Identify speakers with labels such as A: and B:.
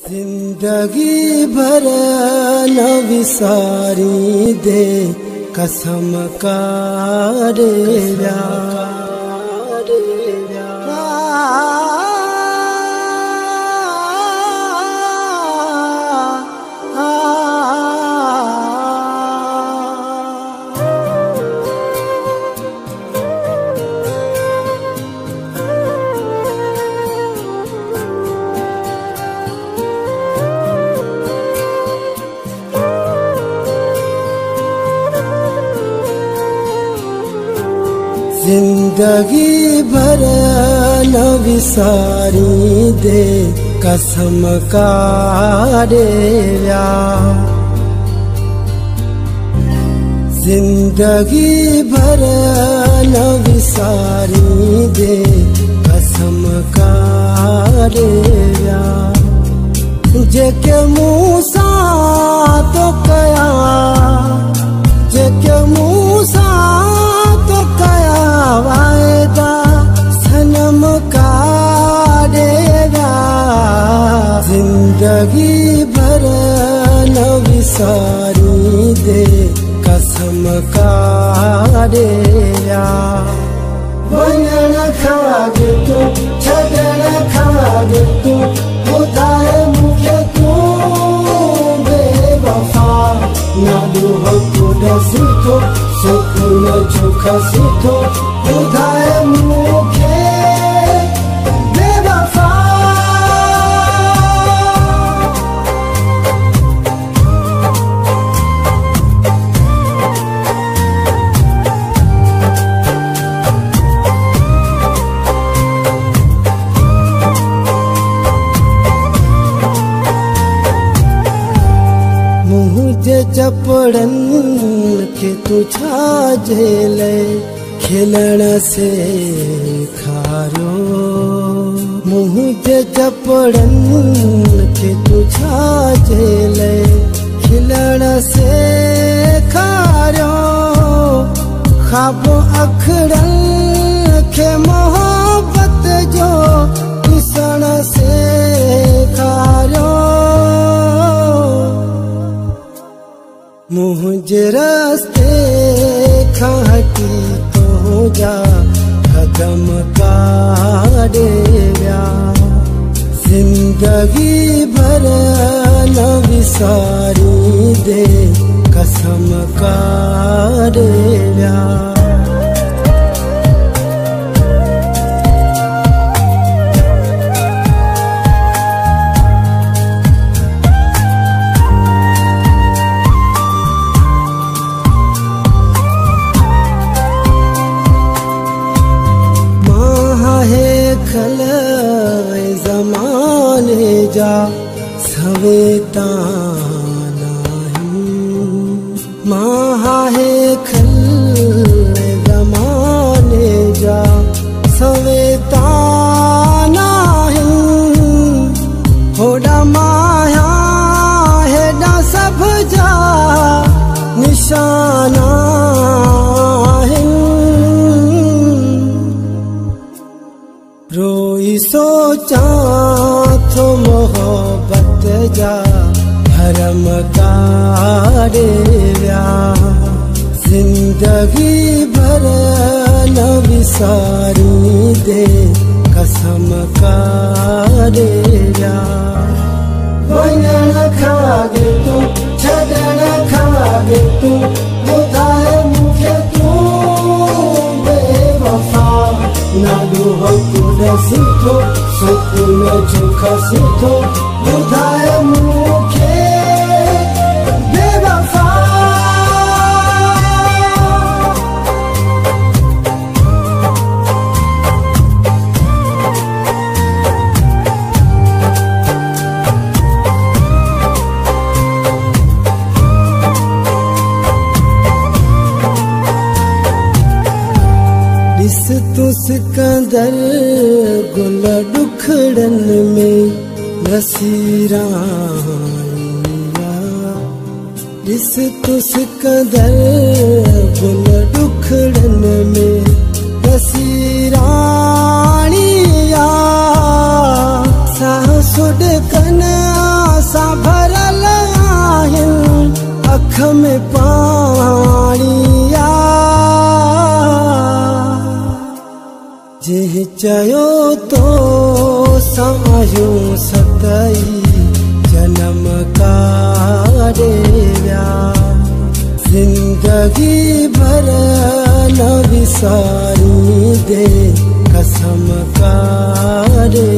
A: जिंदगी भर न विसारी दे कसम कारेव्या जिंदगी भर न विसारी दे कसम कारेव्या जिंदगी भर न विसारी दे कसम कारेव्या जेके मूसा तो कया जेके मूसा वायदा सनम कारेव्या जिंदगी भर न विसारी दे कसम कारेव्या वञण खागे तू छॾण खागे तू ॿुधाए मूंखे तूं बेवफा न ॾुहो ॾसी थो सुकून जो खसी थो ॿुधाए मूंखे बेवफा मुझे जपड़न के तू छाजेले खिलण से खारो मुझे जपड़न के तू छाजेले खिलण से खारो ख्वाबो अखड़न के मोहब्बत जो ॾिसण से खारो मुझे रास्ते खाटी तो जा कदम कारेव्या जिंदगी भर न विसारी दे कसम कारेव्या खल ज़माने जा सवेता माहा है खल ज़माने जा सवेता होड़ा माया हेड़ा सब जा निशाना रोई सोचा तो मोहब्बत जा भरम कारेव्या जिंदगी भर न विसारी दे कसम कारेव्या वञण खागे तू छॾण खागे तू ॿुधाए मूंखे तूं बेवफा न ॾुहो ॾसी थो सुकून जो खसी थो ॿुधाए मूंखे बेवफा ॾिस तूं सिकंदर गुल ॾुखड़न में नसीराया ॾिस तूं सिकंदर गुल ॾुखड़न में नसीराणिया साह सुॾ कन सा भरल आहिनि अख में पाणिया जे चयो तो सायूं सतई जन्म कारे विया जिंदगी भर न विसारी दे कसम कारे